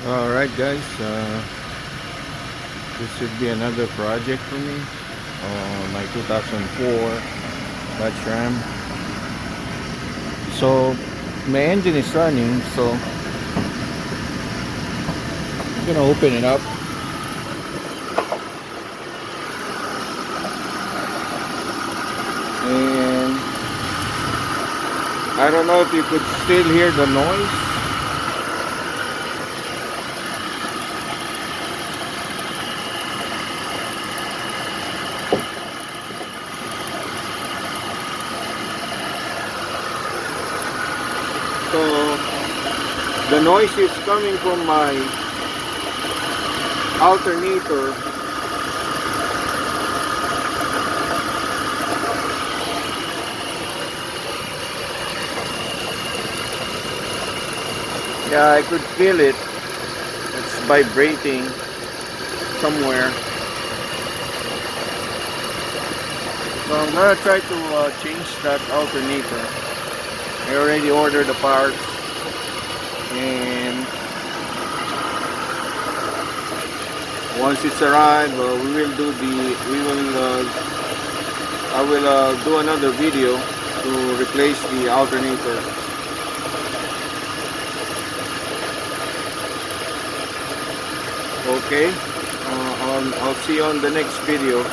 Alright guys, this should be another project for me. My 2004 Dodge Ram. So my engine is running, so I'm gonna open it up. And I don't know if you could still hear the noise. So the noise is coming from my alternator. Yeah, I could feel it. It's vibrating somewhere. So I'm gonna try to change that alternator. I already ordered the parts, and once it's arrived, I will do another video to replace the alternator. Okay, I'll see you on the next video.